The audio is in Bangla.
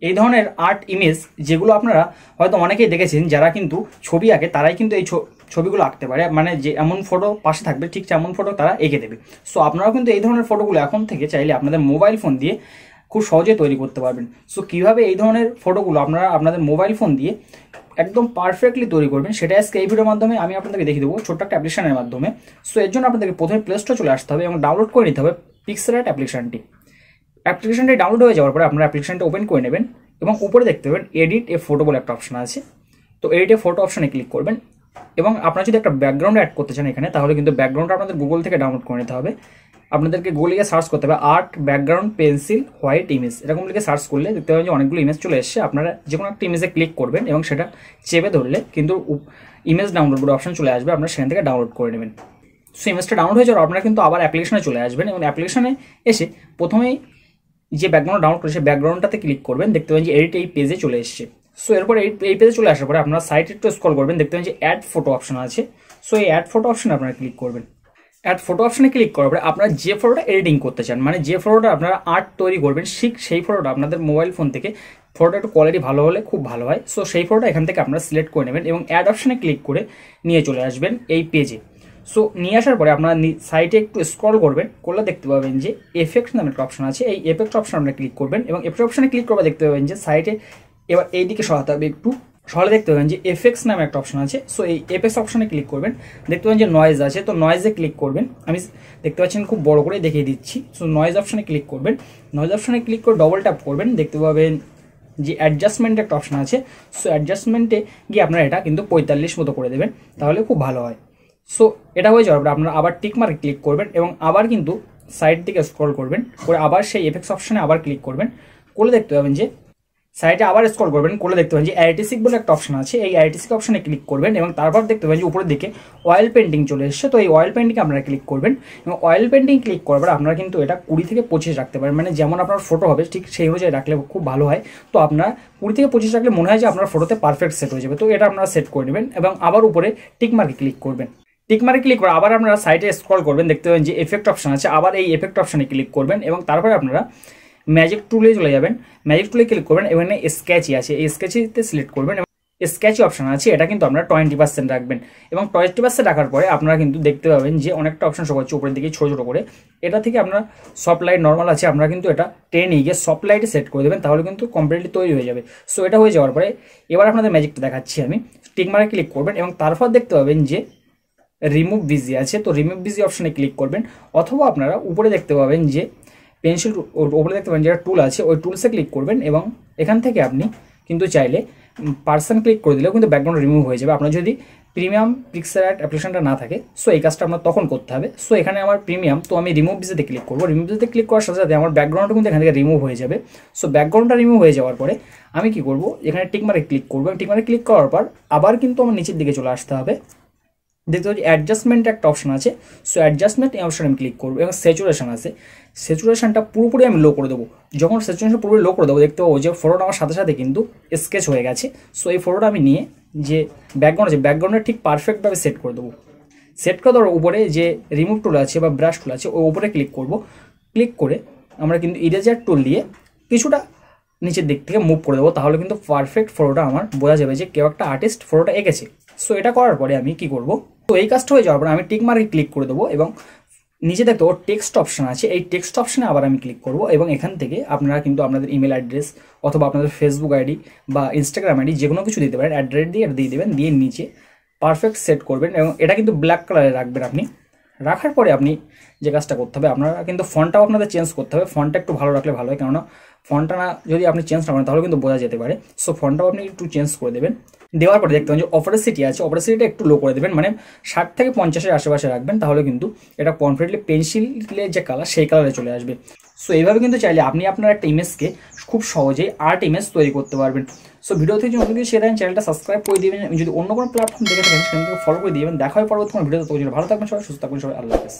এই ধরনের আর্ট ইমেজ যেগুলো আপনারা হয়তো অনেকেই দেখেছেন, যারা কিন্তু ছবি আঁকে তারাই কিন্তু এই ছবিগুলো আঁকতে পারে, মানে যে এমন ফটো পাশে থাকবে ঠিক তেমন ফটো তারা এঁকে দেবে। সো আপনারাও কিন্তু এই ধরনের ফটোগুলো এখন থেকে চাইলে আপনাদের মোবাইল ফোন দিয়ে খুব সহজে তৈরি করতে পারবেন। সো কীভাবে এই ধরনের ফটোগুলো আপনারা আপনাদের মোবাইল ফোন দিয়ে একদম পারফেক্টলি তৈরি করবেন সেটা আজকে এই ভিডিওর মাধ্যমে আমি আপনাদেরকে দেখিয়ে দেবো ছোট্ট একটা অ্যাপ্লিকেশনের মাধ্যমে। সো এর জন্য আপনাদেরকে প্রথমে প্লে স্টোরে চলে আসতে হবে এবং ডাউনলোড করে নিতে হবে পিক্সেলআর্ট অ্যাপ্লিকেশনটি ডাউনলোড হয়ে যাওয়ার পরে আপনারা অ্যাপ্লিকেশনটা ওপেন করে নেবেন এবং উপরে দেখতে পাবেন এডিট এ ফটো বলে একটা অপশন আছে। তো এডিট এ ফটো অপশনে ক্লিক করবেন এবং আপনারা যদি একটা ব্যাকগ্রাউন্ড অ্যাড করতে চান এখানে, তাহলে কিন্তু ব্যাকগ্রাউন্ডটা আপনাদের গুগল থেকে ডাউনলোড করে নিতে হবে। আপনাদেরকে গুগলে গিয়ে সার্চ করতে হবে art background pencil white image, এরকম লিখে সার্চ করলে দেখতে পাবেন যে অনেকগুলো ইমেজ চলে এসছে। আপনারা যে কোনো একটা ইমেজে ক্লিক করবেন এবং সেটা চেপে ধরলে কিন্তু ইমেজ ডাউনলোড বলে অপশন চলে আসবে, আপনারা সেখান থেকে ডাউনলোড করে নেবেন। সো ইমেজটা ডাউনলোড হয়ে যাওয়ার আপনারা কিন্তু আবার অ্যাপ্লিকেশনে চলে আসবেন এবং অ্যাপ্লিকেশনে এসে প্রথমেই যে ব্যাকগ্রাউন্ড ডাউনলোড করেছে ব্যাকগ্রাউন্ডটাতে ক্লিক করবেন, দেখতে পাবেন যে এডিট এই পেজে চলে এসছে। সো এরপর এই পেজে চলে আসার পরে আপনারা সাইটে একটু স্ক্রল করবেন, দেখতে পাবেন যে অ্যাড ফটো অপশন আছে। সো এই অ্যাড ফটো অপশনে আপনারা ক্লিক করবেন। অ্যাড ফটো অপশনে ক্লিক করার পরে আপনারা যে ফটোটা এডিটিং করতে চান, মানে যে ফটোটা আপনারা আর্ট তৈরি করবেন ঠিক সেই ফটোটা আপনাদের মোবাইল ফোন থেকে ফটোটা একটু কোয়ালিটি ভালো হলে খুব ভালো হয়। সো সেই ফটোটা এখান থেকে আপনারা সিলেক্ট করে নেবেন এবং অ্যাড অপশনে ক্লিক করে নিয়ে চলে আসবেন এই পেজে। সো নিয়ে আসার পরে আপনারা সাইটে একটু স্ক্রল করবেন, করলে দেখতে পাবেন যে এফেক্ট নামে একটা অপশন আছে। এই এফেক্ট অপশন আপনারা ক্লিক করবেন এবং এফেক্ট অপশনে ক্লিক করবে দেখতে পাবেন যে সাইটে এবার এইদিকে সরাতে হবে একটু, সহলে দেখতে পাবেন যে এফেক্টস নামে একটা অপশন আছে। সো এই এফেক্টস অপশনে ক্লিক করবেন, দেখতে পাবেন যে নয়েজ আছে। তো নয়েজে ক্লিক করবেন, আমি দেখতে পাচ্ছেন খুব বড় করে দেখিয়ে দিচ্ছি। সো নয়েজ অপশনে ক্লিক করবেন, নয়েজ অপশনে ক্লিক করে ডবল ট্যাপ করবেন, দেখতে পাবেন যে অ্যাডজাস্টমেন্ট একটা অপশন আছে। সো অ্যাডজাস্টমেন্টে গিয়ে আপনারা এটা কিন্তু 45 মতো করে দেবেন, তাহলে খুব ভালো হয়। সো এটা হয়ে যাওয়ার পর আপনারা আবার টিক মার্কে ক্লিক করবেন এবং আবার কিন্তু সাইড দিকে স্ক্রল করবেন, করে আবার সেই এফেক্টস অপশনে আবার ক্লিক করবেন, করলে দেখতে পাবেন যে সাইডে আবার স্ক্রল করবেন, করলে দেখতে পাবেন যে আর্টিস্টিক বলে একটা অপশন আছে। এই আর্টিস্টিক অপশনে ক্লিক করবেন এবং তারপর দেখতে পাবেন যে উপরের দিকে অয়েল পেন্টিং চলে এসছে। তো এই অয়েল পেন্টিং আপনারা ক্লিক করবেন এবং অয়েল পেন্টিং ক্লিক করার পর আপনারা কিন্তু এটা 20 থেকে 25 রাখতে পারেন, মানে যেমন আপনার ফটো হবে ঠিক সেই অনুযায়ী রাখলে খুব ভালো হয়। তো আপনারা 20 থেকে 25 রাখলে মনে হয় যে আপনার ফটোতে পারফেক্ট সেট হয়ে যাবে। তো এটা আপনারা সেট করে নেবেন এবং আবার উপরে টিক মার্কে ক্লিক করবেন। টিক মার্কে ক্লিক করে আবার আপনারা সাইডে স্ক্রল করবেন, দেখতে পাবেন যে এফেক্ট অপশন আছে। আবার এই এফেক্ট অপশনে ক্লিক করবেন এবং তারপরে আপনারা ম্যাজিক টুলে চলে যাবেন, ম্যাজিক টুলে ক্লিক করবেন, এখানে স্কেচি আছে, এই স্কেচিতে সিলেক্ট করবেন এবং স্কেচি অপশন আছে, এটা কিন্তু আপনারা 20% রাখবেন এবং 20% রাখার পরে আপনারা কিন্তু দেখতে পাবেন যে অনেকটা অপশন শো করছে উপরের দিকে ছোটো ছোটো করে। এটা থেকে আপনারা সফট লাইট নর্মাল আছে, আপনারা কিন্তু এটা টেনে গিয়ে সফট লাইটে সেট করে দেবেন, তাহলে কিন্তু কমপ্লিটলি তৈরি হয়ে যাবে। সো এটা হয়ে যাওয়ার পরে এবার আপনাদের ম্যাজিকটা দেখাচ্ছি আমি। টিক মার্কে ক্লিক করবেন এবং তারপর দেখতে পাবেন যে রিমুভ বিজি আছে। তো রিমুভ বিজি অপশনে ক্লিক করবেন, অথবা আপনারা উপরে দেখতে পাবেন যে পেন্সিল উপরে দেখতে পাবেন যেটা টুল আছে, ওই টুলসে ক্লিক করবেন এবং এখান থেকে আপনি কিন্তু চাইলে পার্সন ক্লিক করে দিলেও কিন্তু ব্যাকগ্রাউন্ড রিমুভ হয়ে যাবে। আপনার যদি প্রিমিয়াম পিক্সেলআর্ট অ্যাপ্লিকেশনটা না থাকে, সো এই কাজটা আপনার তখন করতে হবে। সো এখানে আমার প্রিমিয়াম, তো আমি রিমুভ বিজিতে ক্লিক করবো। রিমুভ বিজিতে ক্লিক করার সাথে সাথে আমার ব্যাকগ্রাউন্ডটা কিন্তু এখান থেকে রিমুভ হয়ে যাবে। সো ব্যাকগ্রাউন্ডটা রিমুভ হয়ে যাওয়ার পরে আমি কি করব, এখানে টিক মার্কে ক্লিক করবো। টিক মার্কে ক্লিক করার পর আবার কিন্তু আমার নিচের দিকে চলে আসতে হবে, দেখতে পাচ্ছি অ্যাডজাস্টমেন্ট একটা অপশন আছে। সো অ্যাডজাস্টমেন্ট এই অপশনে আমি ক্লিক করবো এবং স্যাচুরেশন আছে, স্যাচুরেশনটা পুরোপুরি আমি লো করে দেবো। যখন স্যাচুরেশন পুরোপুরি লো করে দেবো দেখতে পাবো যে ফটোটা আমার সাথে সাথে কিন্তু স্কেচ হয়ে গেছে। সো এই ফটোটা আমি নিয়ে যে ব্যাকগ্রাউন্ড আছে ব্যাকগ্রাউন্ডে ঠিক পারফেক্টভাবে সেট করে দেবো। সেট করে দেওয়ার উপরে যে রিমুভ টুল আছে বা ব্রাশ টুল আছে ওই উপরে ক্লিক করব। ক্লিক করে আমরা কিন্তু ইরেজার টুল দিয়ে কিছুটা নিচের দিক থেকে মুভ করে দেবো, তাহলে কিন্তু পারফেক্ট ফটোটা আমার বোঝা যাবে যে কেউ একটা আর্টিস্ট ফটোটা এঁকেছে। সো এটা করার পরে আমি কি করব, তো এই কাজটা হয়ে যাওয়ার পরে আমি টিক মার্কে ক্লিক করে দেবো এবং নিচে দেখতে পাবো টেক্সট অপশন আছে। এই টেক্সট অপশনে আবার আমি ক্লিক করব এবং এখান থেকে আপনারা কিন্তু আপনাদের ইমেল অ্যাড্রেস অথবা আপনাদের ফেসবুক আইডি বা ইনস্টাগ্রাম আইডি যে কোনো কিছু দিতে পারেন, অ্যাড্রেস দিয়ে দিয়ে দেবেন, দিয়ে নিচে পারফেক্ট সেট করবেন এবং এটা কিন্তু ব্ল্যাক কালারে রাখবেন আপনি। রাখার পরে আপনি যে কাজটা করতে হবে, আপনারা কিন্তু ফন্টটাও আপনাদের চেঞ্জ করতে হবে। ফন্টটা একটু ভালো রাখলে ভালো হয়, কেননা ফন্টটা না যদি আপনি চেঞ্জ না করেন তাহলে কিন্তু বোঝা যেতে পারে। সো ফন্টটাও আপনি একটু চেঞ্জ করে দেবেন। দেওয়ার পরে দেখতে পাবেন যে অপারেসিটি আছে, অপারেসিটিটা একটু লো করে দেবেন, মানে 60 থেকে 50-এর আশেপাশে রাখবেন, তাহলে কিন্তু এটা কমপ্লিটলি পেন্সিলের যে কালার সেই কালারে চলে আসবে। সো এইভাবে কিন্তু চাইলে আপনি আপনার একটা ইমেজকে খুব সহজেই আর্ট ইমেজ তৈরি করতে পারবেন। সো ভিডিও থেকে যদি শেয়ার দেন, চ্যানেলটা সাবস্ক্রাইব করে দিবেন, যদি অন্য কোনো প্ল্যাটফর্ম দেখে থাকেন সেখান থেকে ফলো করে দিবেন। দেখা হয় পরবর্তী কোনো ভিডিওতে, ভালো থাকবেন সবাই, সুস্থ থাকবেন সবাই, আল্লাহ হাফেজ।